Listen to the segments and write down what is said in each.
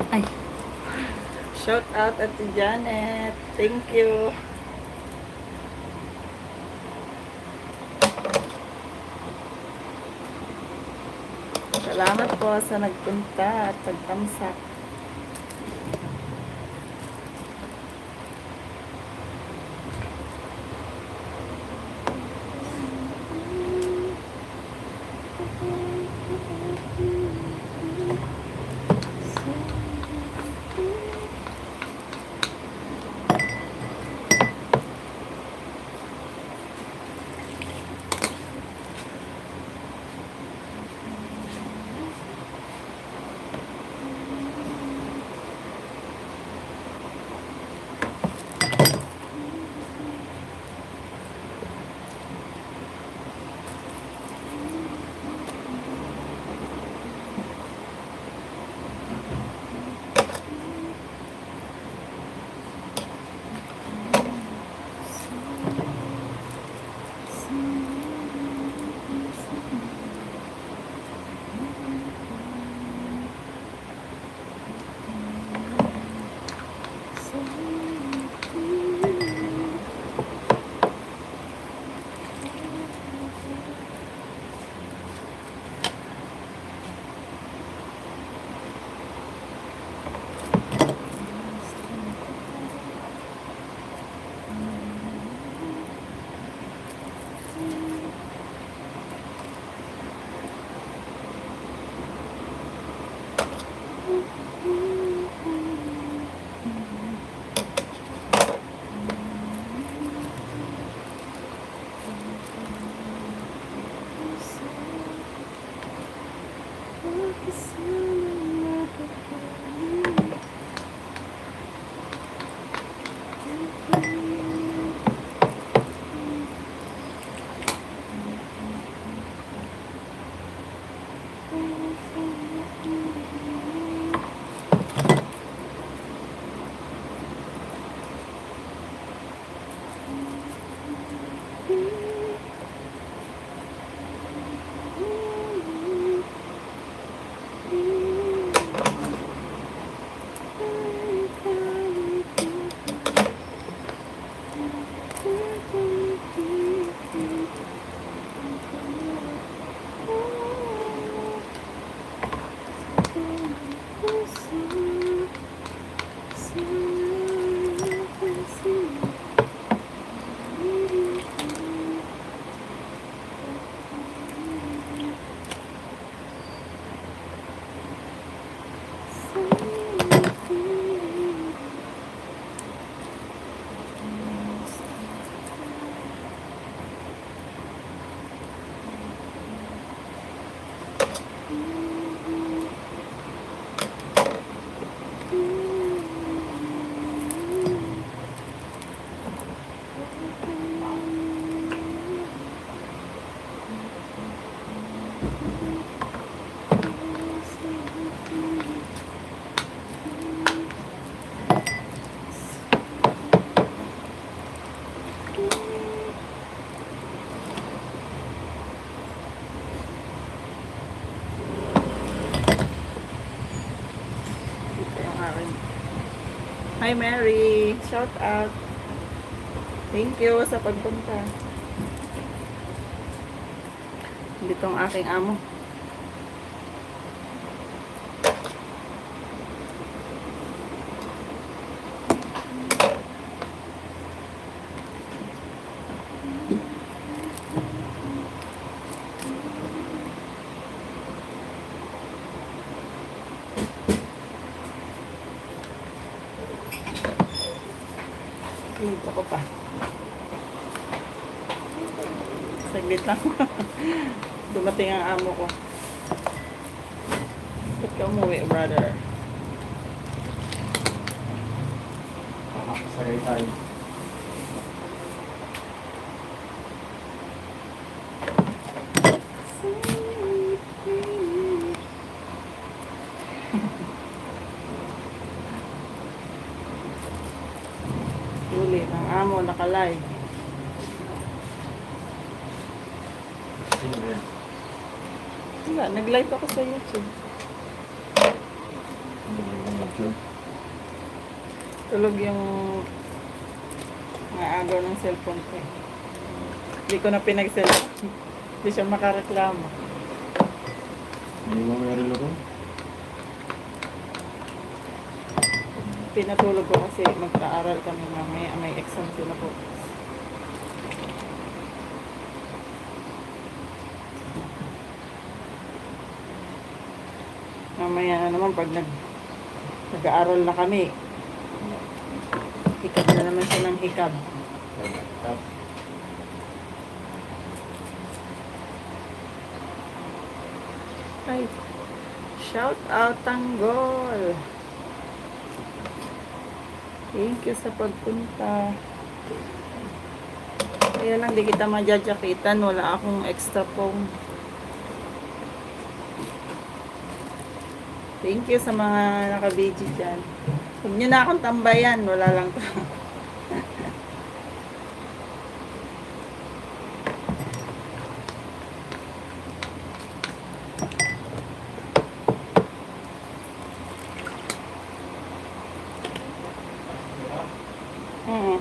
Ay, shout out at Janet. Thank you. Salamat po sa nagpunta at pagtamsak. Hi Mary, shout out. Thank you sa pagpunta. Dito ang aking amo. Dito ko pa. Saglit lang. Dumating ang amo ko. Ba't ka umuwi, brother? Sagay tayo. Ulit, ang amo nakalive. Sino ba yan? Wala, nag-live ako sa YouTube. Medyo Tulog yung mga agaw ng cellphone ko. Hindi ko na pinag-cellphone. Hindi siya makareklamo. Hindi mo may relo ko? Pinatulog ko kasi mag-aaral kami mamaya. May exam sila po. Mamaya na naman pag nag-aaral na kami. Hikab na naman siya ng hikab. Tap. Ay, shout out Tanggol. Thank you sa pagpunta. Kaya lang di kita madyajakitan. Wala akong extra phone. Thank you sa mga naka-BG dyan. Huwag nyo na akong tambayan. Wala lang to. Mm.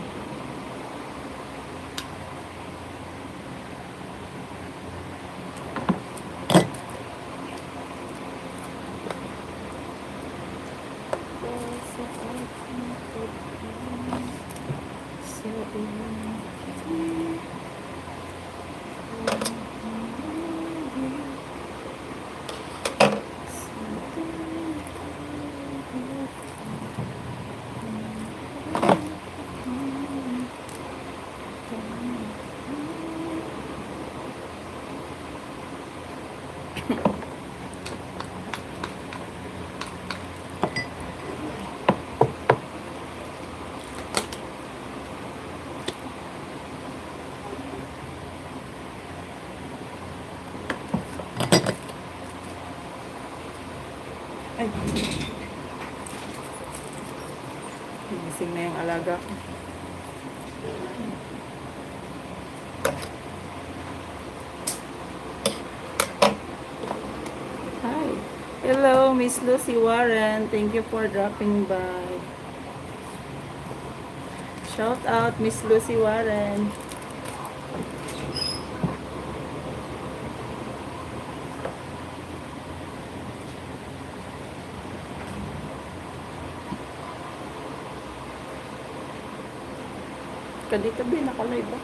Ay. Gising na yung alaga ko. Hi. Hello, Miss Lucy Warren. Thank you for dropping by. Shout out, Miss Lucy Warren. Kadito ba, nakalive ba?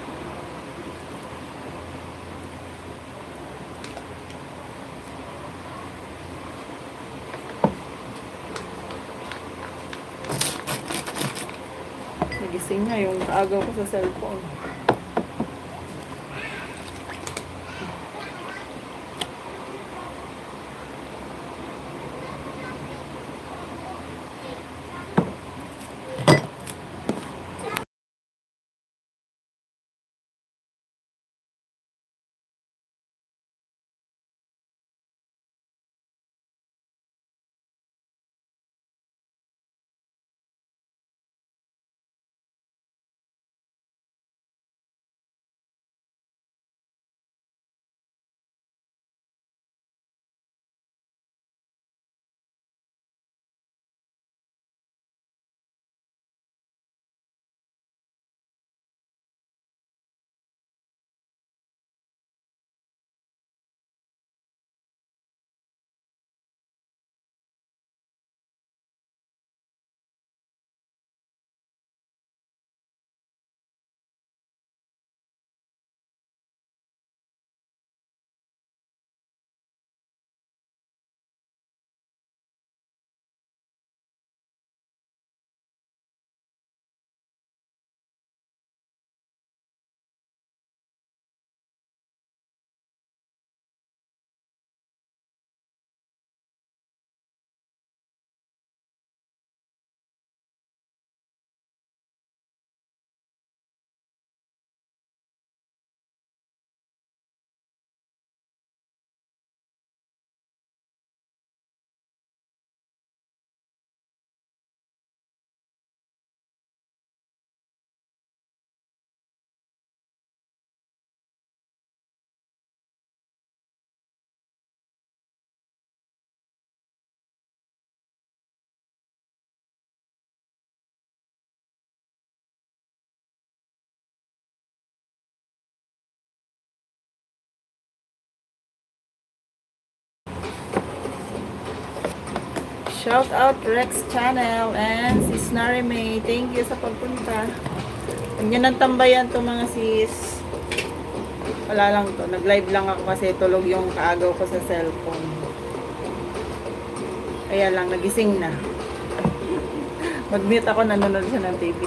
Nagising nga yung kaagaw ko sa cellphone. Shout out Rex Channel and sis Nari May. Thank you sa pagpunta. Huwag nyo nang tambayan to mga sis. Wala lang to. Nag-live lang ako kasi tulog yung kaagaw ko sa cellphone. Kaya lang, nagising na. Mag-mute ako, nanonood siya ng TV.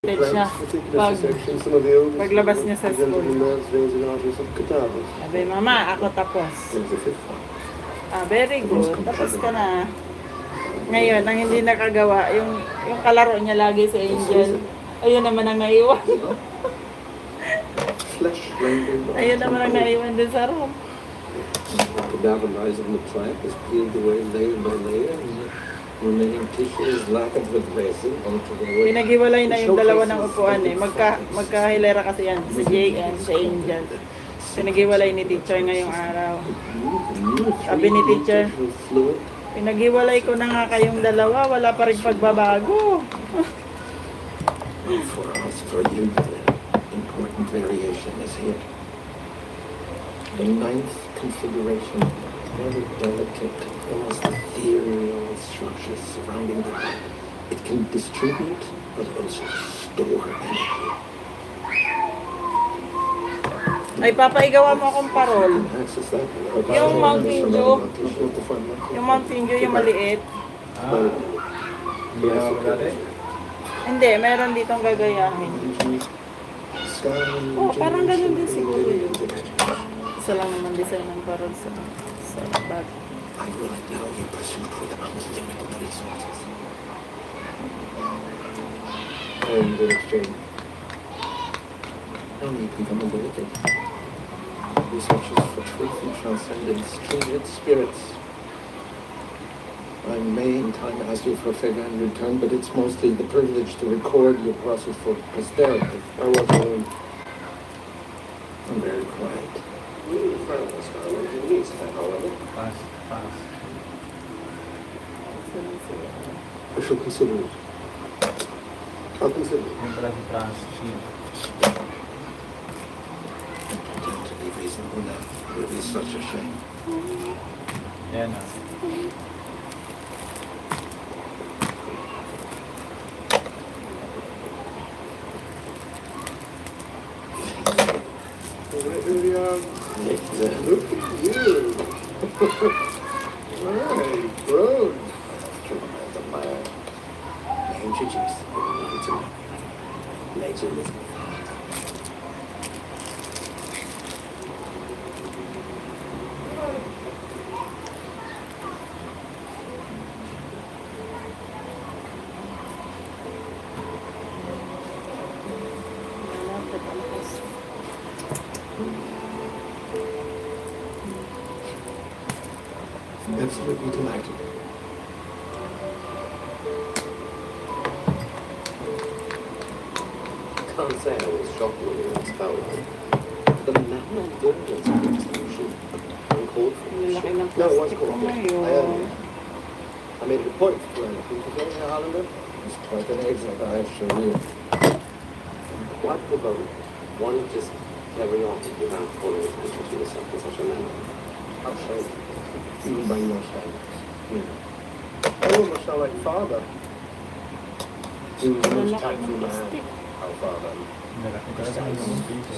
siya. Pag, paglabas niya sa school. Sabi, Mama, ako tapos. Very good. Tapos ka na. Ngayon, ang hindi nakagawa, yung kalaro niya lagi si Angel. Ayun naman ang naiwan. Ayun naman ang naiwan din sa room. The galvanizing the plant is peeled away layer by layer, and the remaining tissue is lacquered with resin onto the wood. Pinaghiwalay na yung dalawa ng upuan eh. Magkahilera kasi yan, si Jake and si Angel. Pinaghiwalay ni teacher ngayong araw. Sabi ni teacher, pinaghiwalay ko na nga kayong dalawa, wala pa rin pagbabago. For us, for you, the important variation is here. The ninth configuration, very delicate, almost ethereal structures surrounding the head. It can distribute, but also store energy. Ay, papaigawa mo akong parol. Access that. Yung Mountain Dew. Yung Mountain Dew, yung maliit. Hindi na ako dati. Hindi, meron ditong gagayahin. Oh, parang ganun din siguro yun. Isa lang naman design ng parol sa bag. I will allow you pursuit with unlimited resources. And in exchange, I need become ability. Researches for truth and transcendence, kindred spirits. I may in time ask you for a favor in return, but it's mostly the privilege to record your process for posterity. I was alone. I'm very quiet. Pass, pass. I shall consider it. I'll consider it. Yung pala si Transhield. To be reasonable now. It would be such a shame. Yan ah. Look at you. Right, bro. I introduce you to Major Elizabeth. Absolutely delighted. Can't say I was shocked when you expelled me. The man and daughters of the execution uncalled for. Yung laki ng No, it was plastic ko called. I ngayon. made it a point to learn a few things in Hollander. It's quite an exit, I assure you. What about one just carry on without calling attention to yourself in such a manner? How shame. Even by your standards. I almost sound like father. He was the most Lalaki tactful ng man. plastic. Our father. Nalaki talaga yung dito.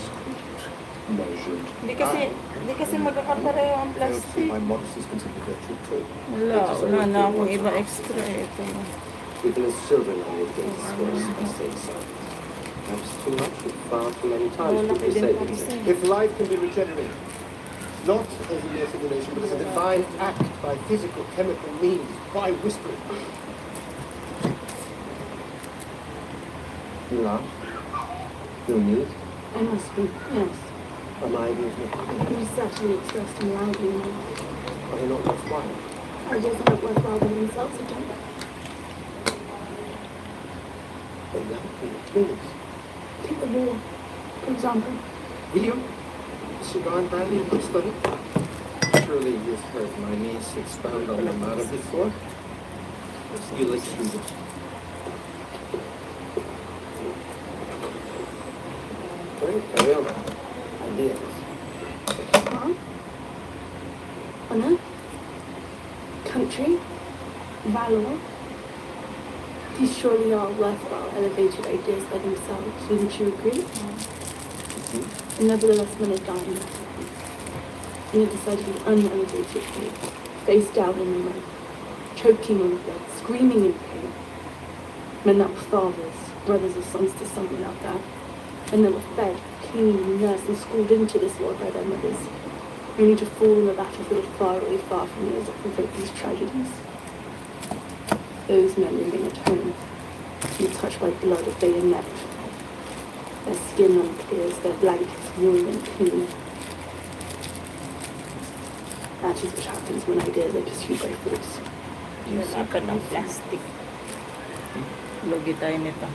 Measured. Hindi kasi magkakapareho ang plastic. My modesty is considered virtue too. Wala na akong iba extra. Ito na. Even as children, I need to get discourse and stay silent. Perhaps too much, or far too many times Wala people din say po these kasi. things. If life can be regenerated, not as a mere simulation, but as a divine act by physical, chemical means, by whispering. You laugh? You amused? I must be, yes. Am I amused? You certainly expressed me loudly enough. Are they not worthwhile? Ideas are not worthwhile by themselves, agenda. They laugh me, twins. Take the war, for example. Will you? Cigar and brandy in my study? Surely you've heard my niece expound on the matter before? You listen to this. Great, carry on. Ideas. Huh? Honor? Country? Valor? These surely are worthwhile, elevated ideas by themselves. Wouldn't you agree? And nevertheless, men are dying. And you decided an unelevated faith, face down in the mud, choking on blood, screaming in pain. Men that were fathers, brothers or sons to someone like that. And they were fed, cleaned, nursed, and schooled into this world by their mothers, only to fall on the battlefield far away, far from those that provoked these tragedies. Those men remain at home, untouched by blood of bayonet, their skin unclear as their blankets warm and clean. That is what happens when ideas are pursued by force. Wala ka ng plastic. Lugi tayo nito.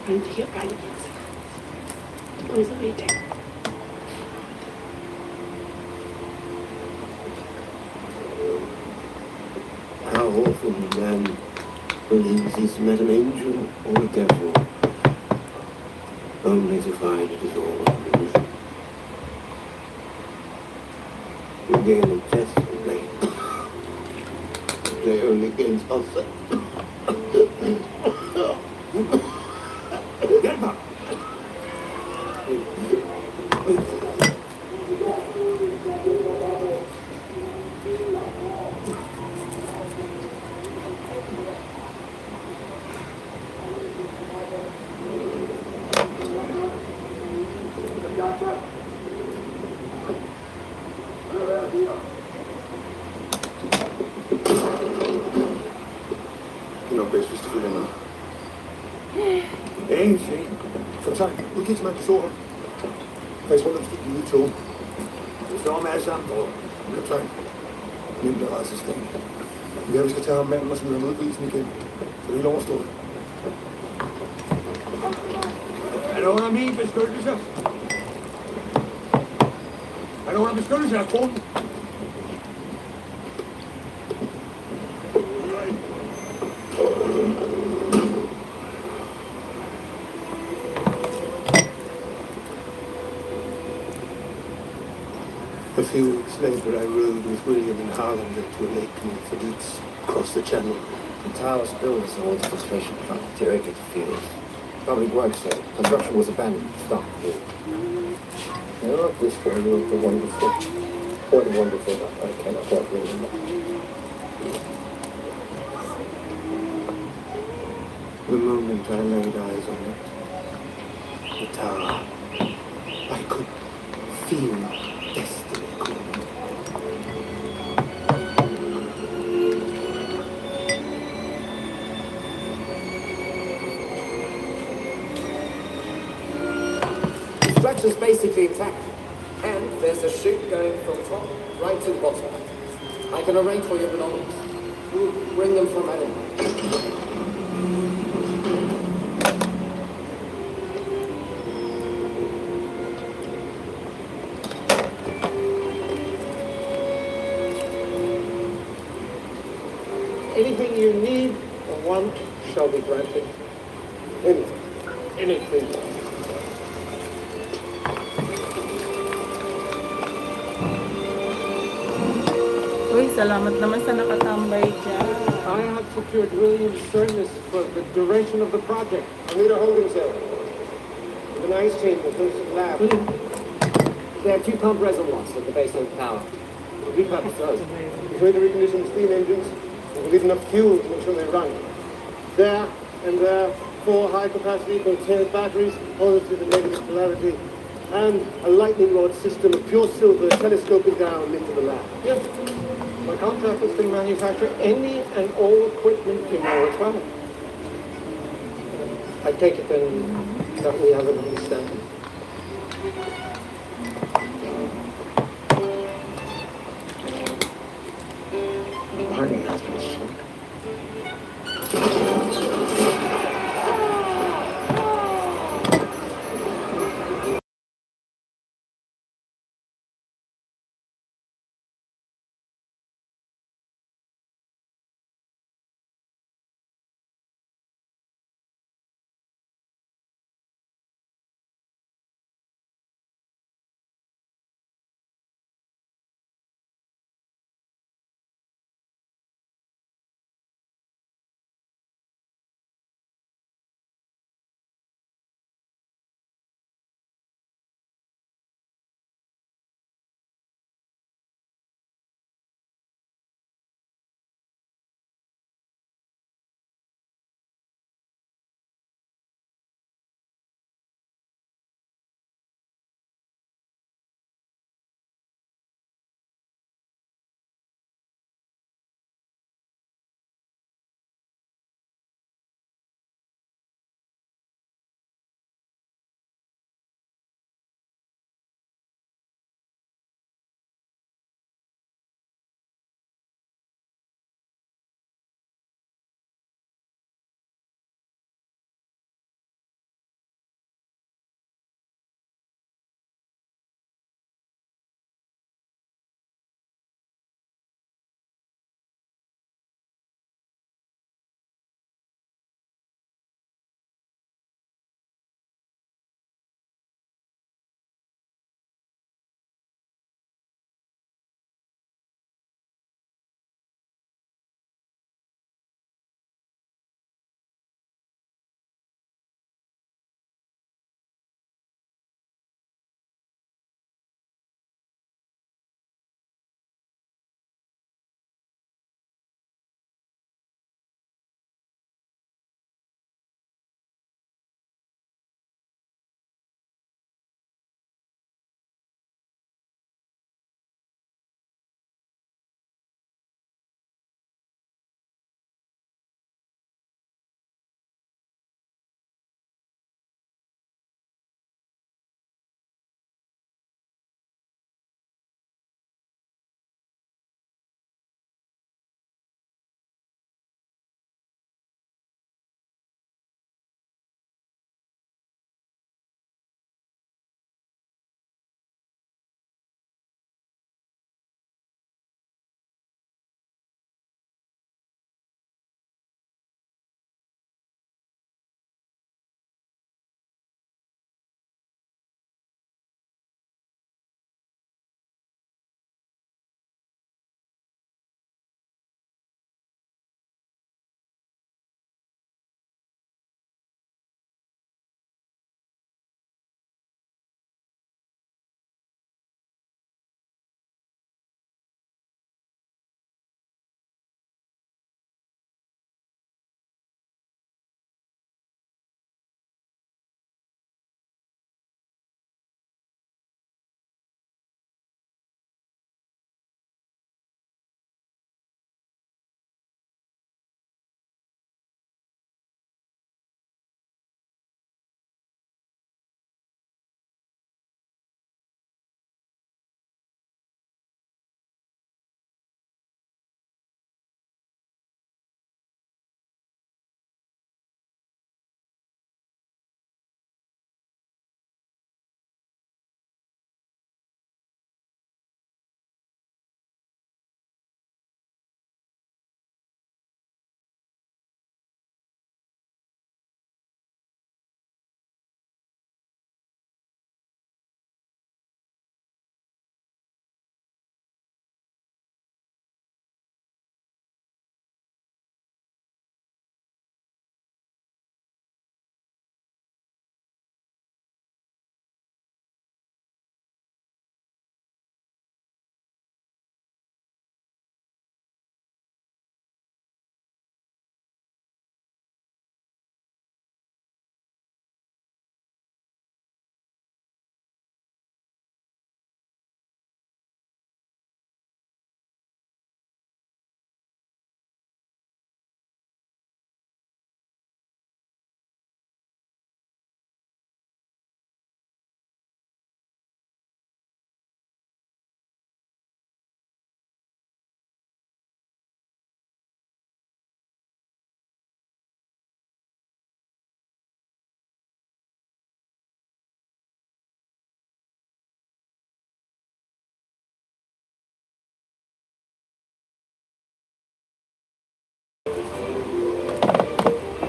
And to hear blankets. Boys are waiting. How often man believes he's met an angel or a devil, only to find it is all an illusion. We gain a test and they only gains us. Get back! You know, best is to feel enough. Ain't she? For time, we get some sort. Face one of them sticking you too. Så med samtal. Det er klart. Nemt at rejse i sten. Ja, vi skal tage ham manden, og smide ham ud på isen igen. Så det er overstået. Er der under min beskyttelse? Er der under beskyttelse af kronen? A few weeks later, I rode with William and Harlander to a lake near Fadix, across the channel. The tower's builders are all frustration plant to irrigate the fields. Public works said construction was abandoned to start the field. Now, not this one, the wonderful. What wonderful, I cannot quite remember. The moment I laid eyes on it, the tower, I could feel destiny calling. The structure's basically intact. And there's a chute going from top right to the bottom. I can arrange for your belongings. We'll bring them from Edinburgh. Anything you need or want shall be granted. Anything. Anything. Uy, salamat naman sa nakatambay dyan. I have secured William's service for the duration of the project. I need a holding cell. With an ice chamber close to the lab. There are 2 pump reservoirs at the base of the tower. Repurpose those. It's going to recondition the steam engines and we'll leave enough fuel to make sure they run. There and there, 4 high-capacity contained batteries, positive and negative polarity, and a lightning rod system of pure silver telescoping down into the lab. Yes, my contract was to manufacture any and all equipment in our requirement. I take it then that we have an understanding. Pardon me, husband.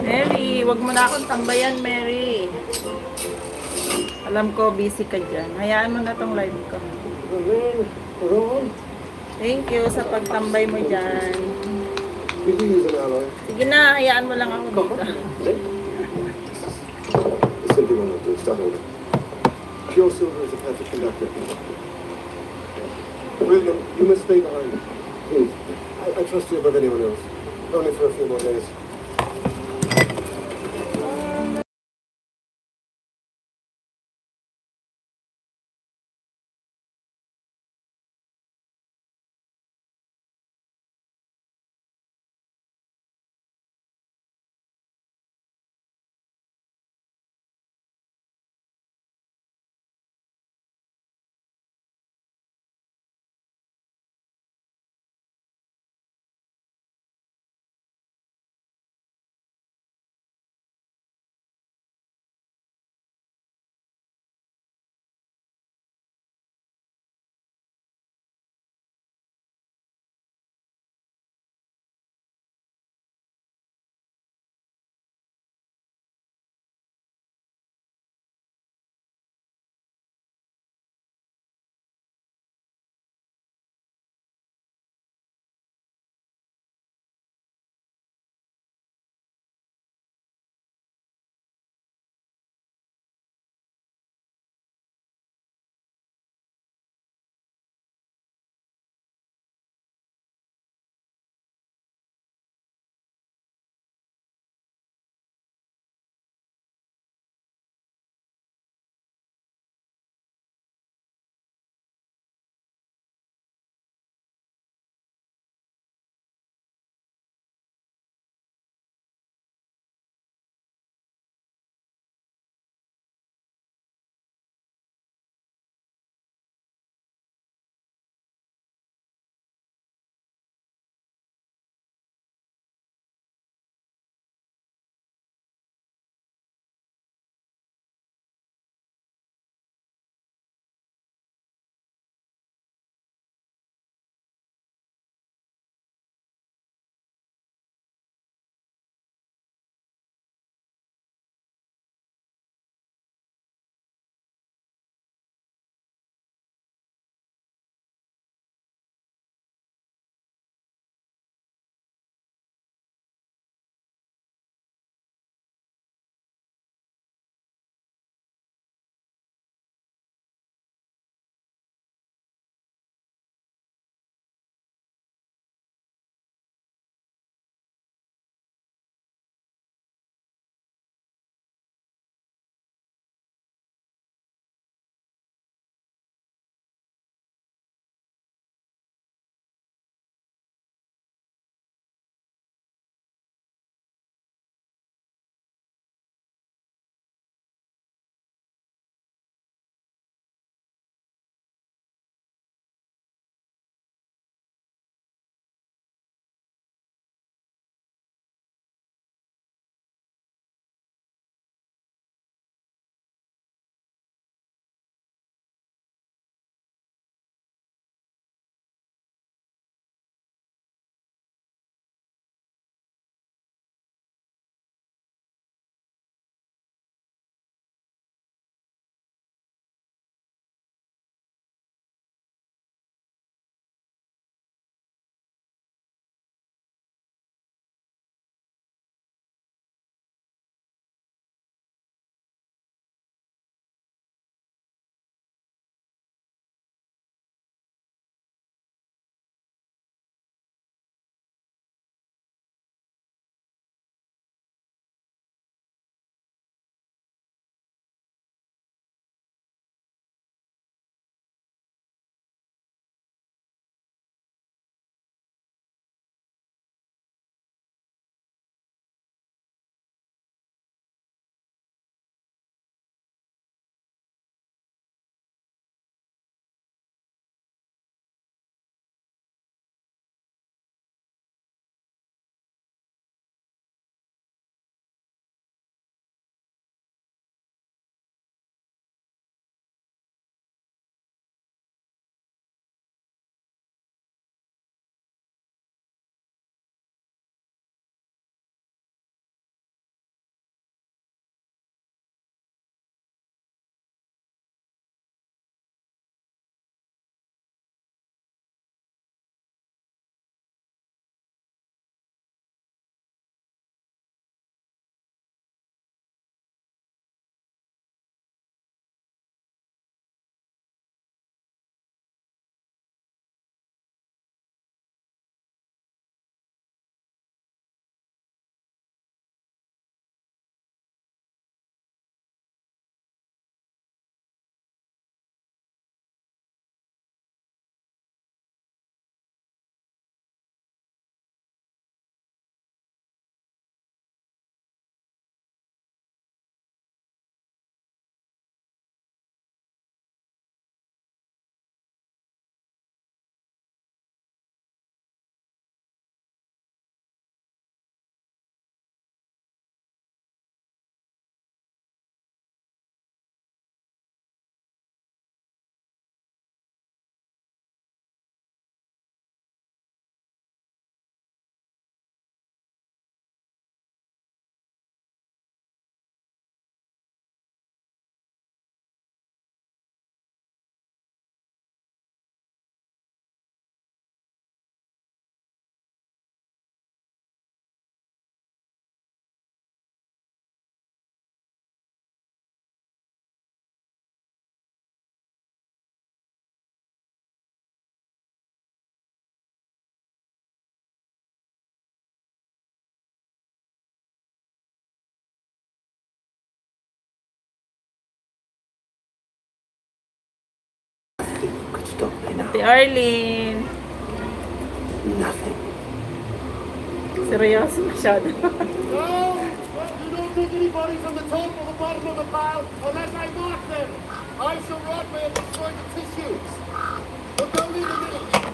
Mary, wag mo na akong tambayan, Mary. Alam ko, busy ka dyan. Hayaan mo na tong live ko. Ron, Thank you sa pagtambay mo dyan. We can use an alloy. Sige na, hayaan mo lang ako dito. It's simply one of those, start over. Pure silver is a perfect conductor. William, you must stay behind. Please. I trust you above anyone else. Only for a few more days. stop me now. Si Arlene. Nothing. Seryoso masyado. No! You don't take anybody from the top or the bottom of the pile unless I mark them. I shall rot by destroy the tissues. But don't need a minute.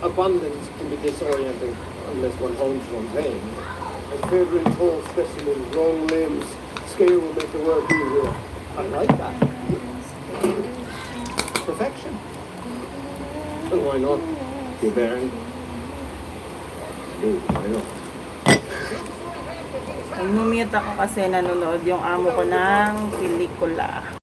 Abundance can be disorienting unless one owns one's aim. And favoring tall specimens, long limbs, scale will make the work easier. I like that. Perfection. And why not? You're bearing. Why not? Nag-mute ako kasi nanonood yung amo ko ng pelikula.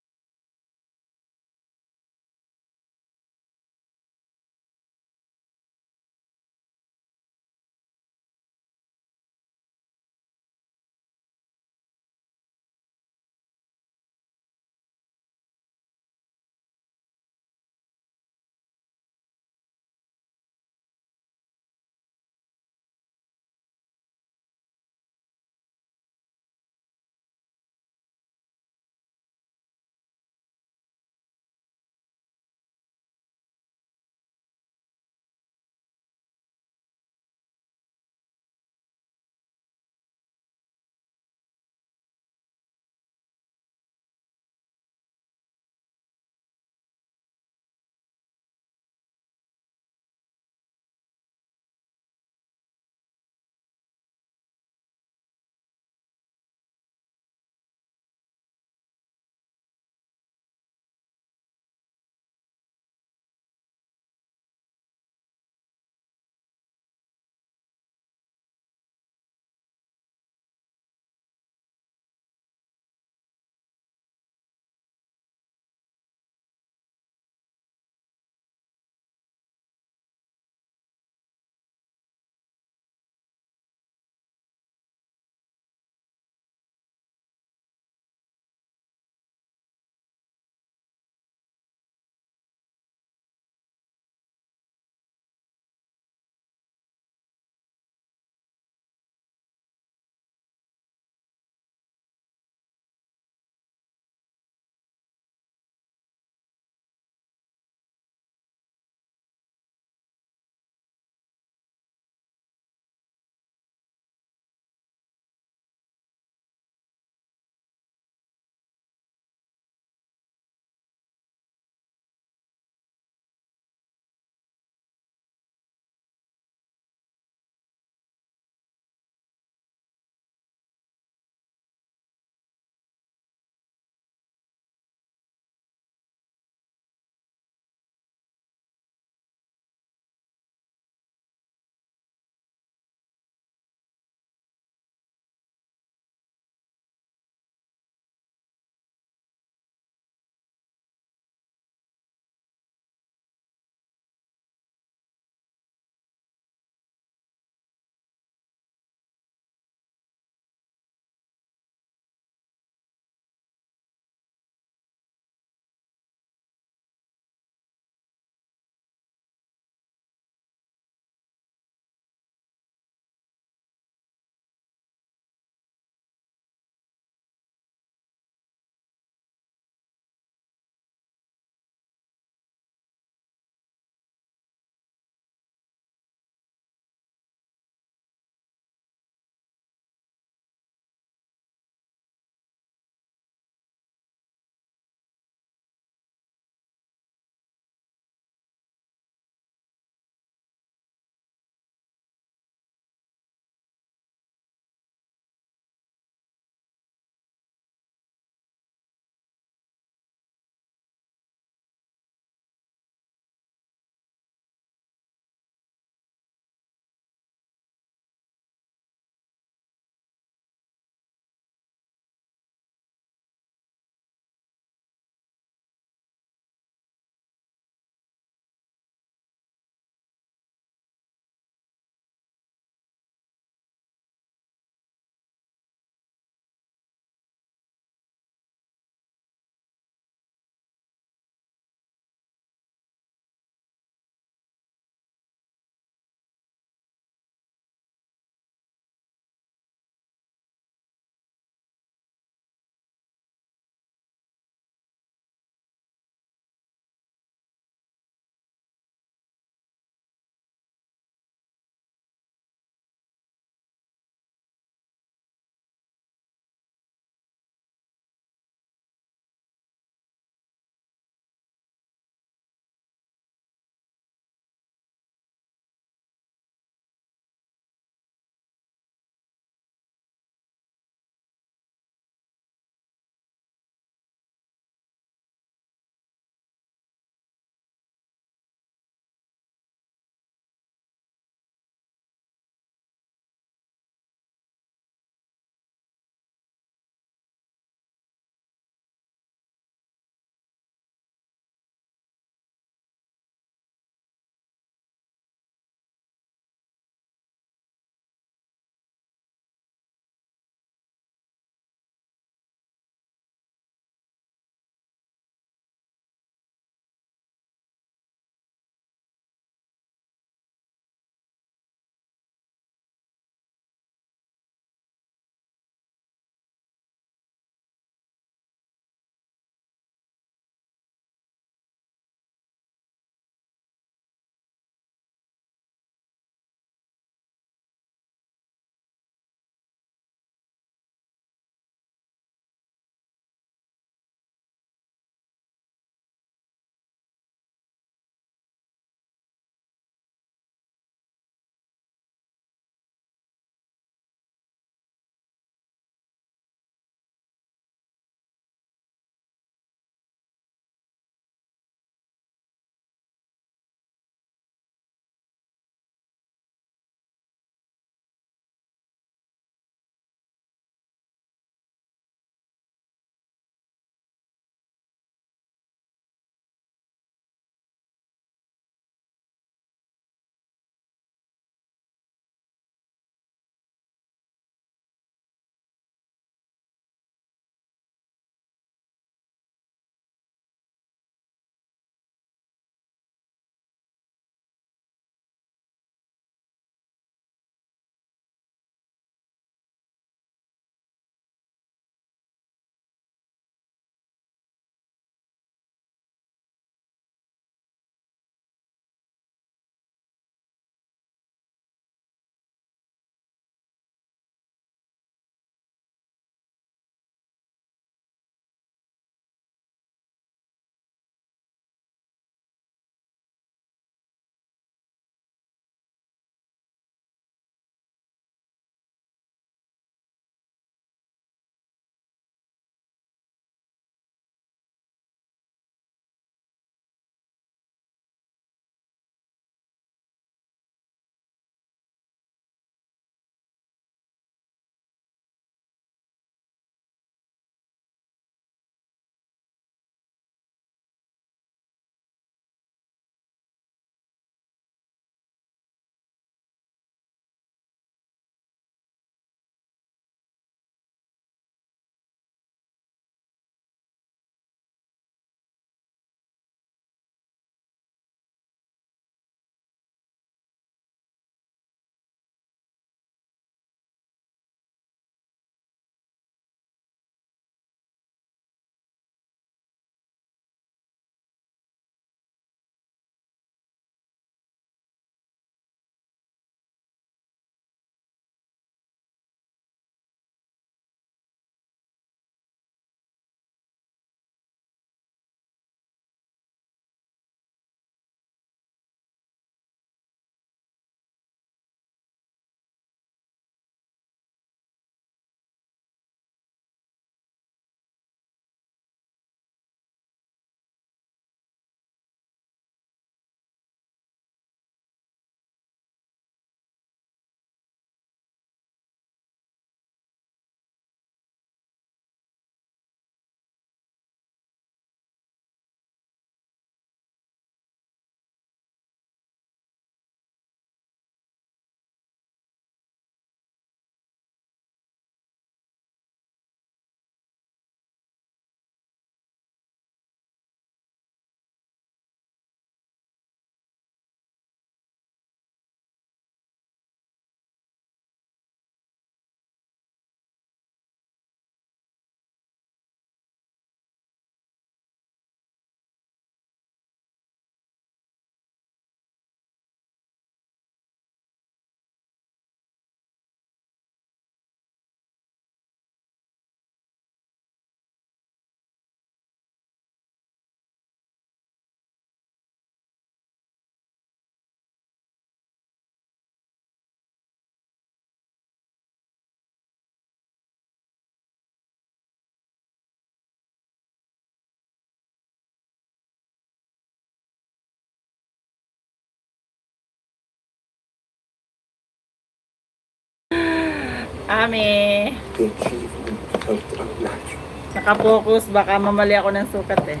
Ame. The achievement felt unnatural. Nakapokus, baka mamali ako ng sukat eh.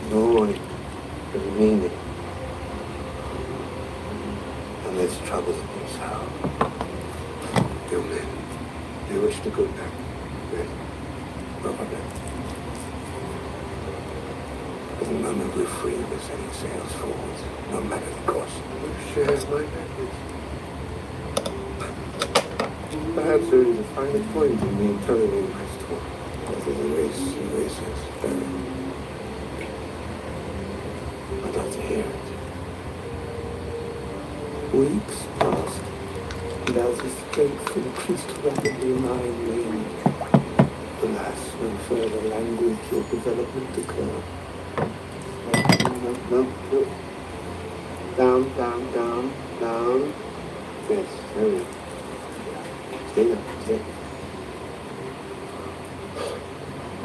Joy and meaning. Amidst troubles of themselves. Young men, they wish to go back with Robert. But the moment we're free, we're setting sails forward, no matter the cost. Who shares my methods? Perhaps there is a finer point in the eternally impressed one. That is a race erases very. I'd like to hear it. Weeks passed, and as his strength increased rapidly in my reign, alas, no further language or development occurred. No. Down. Yes, very. Stay up, stay.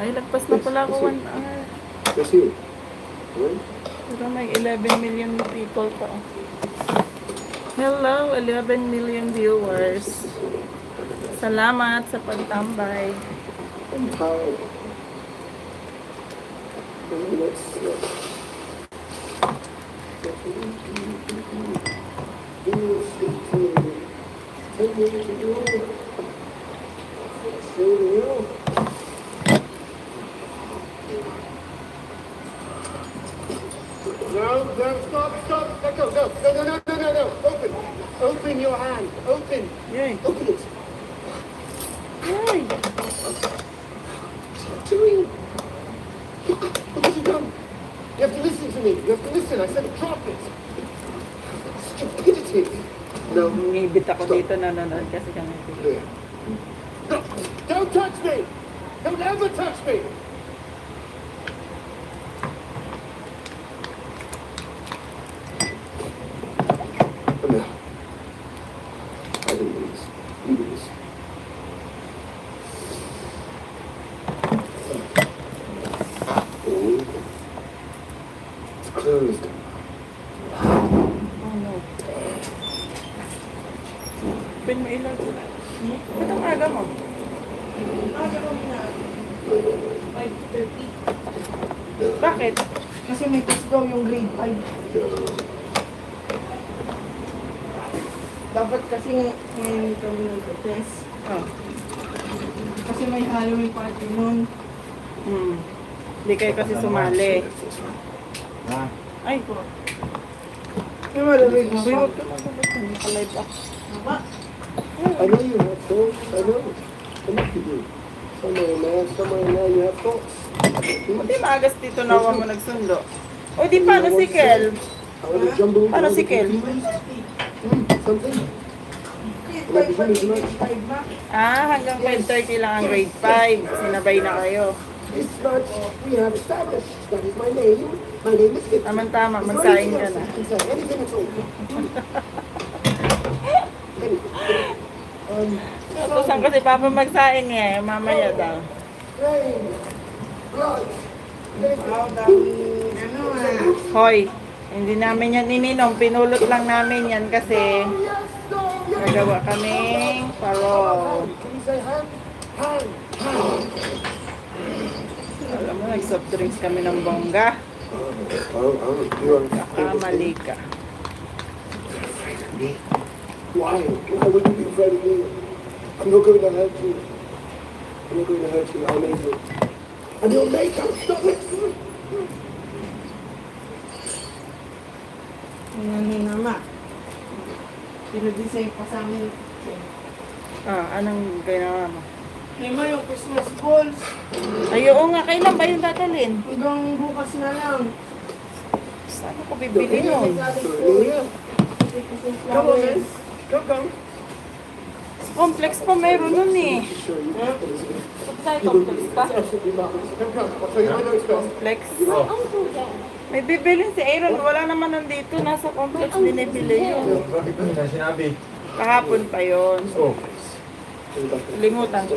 Ay, lagpas na pala ako 1 hour. Yes, you. Right? Pero may 11 million people pa. Hello, 11 million viewers. Salamat sa pagtambay. I'm tired. Let's Stop. Let go. No. Open your hand. Open Yay. it. Yay. Doing? What have you done? You have to listen to me. You have to listen. I said drop it. Stupidity. No. Ngibit ako dito nanonood kasi kami. There. No, don't touch me. Don't ever touch me. No. I do this. You do this. It's closed. Oh no. Pin mo ilaw ko. Ba't ang aga mo? Bakit? Kasi may test daw yung grade 5. Dapat kasi ngayon kami nag-test. Oh. Kasi may Halloween party nun. Hindi kayo kasi sumali. Ah, Ay, po. Yung malamig mo Uy, pa. huwag ka magpapit. Naka-live ako. I know you have thoughts. I know. I know you do. Somewhere in there you have thoughts. Buti maagas dito nawa mo nagsundo. O di paano si Kel? I want to jumble. Paano si Kel? Something. Grade 5 pa, grade 5 na. Ah, hanggang 5:30 lang ang grade 5. Sinabay na kayo. This much we have established. That is my name. My name is Victor. Tama-tama, magsaing ka na. Anything at all. Tapos saan kasi Papa magsaing eh, mamaya daw. Rain. Blood. Wow, daming ano Hoy, hindi namin yan ininom, pinulot lang namin yan kasi nagawa kaming parol. Can you say hand? Hand. Alam mo, nag-soft drinks kami ng bongga. You're Mali ka. afraid of me. Why? Why would you be afraid of me? I'm not going to hurt you. I'm not going to hurt you. I'll make it. And you'll make it. Stop it. Yan ni Mama. Pinadesign pa sa amin. Anong ginawa mo? Lima yung Christmas balls. Ay, oo nga, kailan ba yung dadalhin? Hanggang bukas na lang. Saan ako bibili nun? Come on, man. Come. Complex pa meron nun eh. Tayo complex pa? Complex? May bibilin si Aaron. Wala naman nandito. Nasa complex binibili yun. bakit mo na sinabi? Kahapon pa yun. Oh, Limutan ko.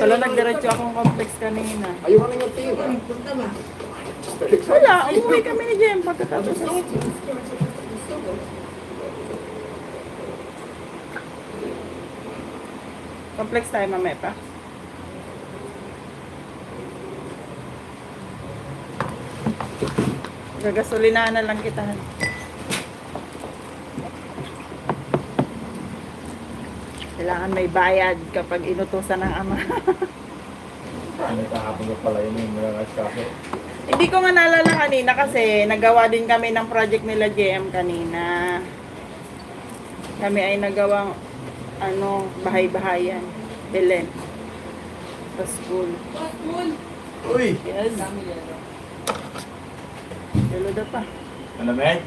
Wala nagdiretso akong complex kanina. Are you running a team? Punta ba? Wala, umuwi kami ni Jem pagkatapos. Complex tayo mamaya pa. Gagasolina na lang kita. Kailangan may bayad kapag inutusan ng ama. Ano kahapon ko pala yun yung mga kaso. Hindi ko nga naalala kanina kasi nagawa din kami ng project nila JM kanina. Kami ay nagawang bahay-bahayan. Belen. Sa school. Uy! Yes. Yelo daw pa. Malamig?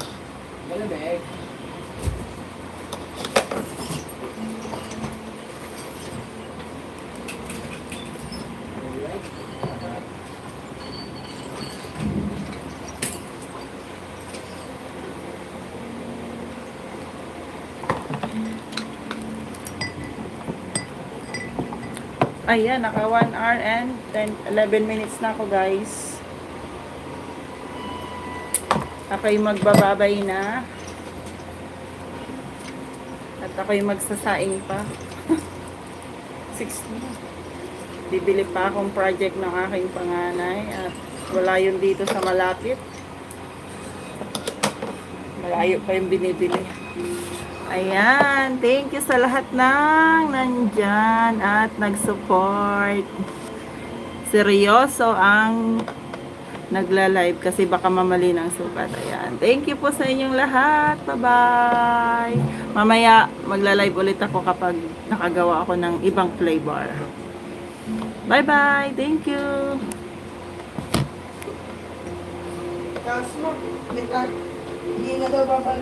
Ayan, naka 1 hour and 11 minutes na ako guys. Ako'y magbababay na. At ako'y magsasaing pa. 6 na. Bibili pa akong project ng aking panganay. At wala yun dito sa malapit. Malayo pa yung binibili. Ayan, thank you sa lahat ng nandyan at nag-support. Seryoso ang nagla-live kasi baka mamali ng sukat. Ayan, thank you po sa inyong lahat. Bye-bye. Mamaya magla-live ulit ako kapag nakagawa ako ng ibang flavor. Bye-bye. Thank you. Tapos mo, hindi na daw babalik.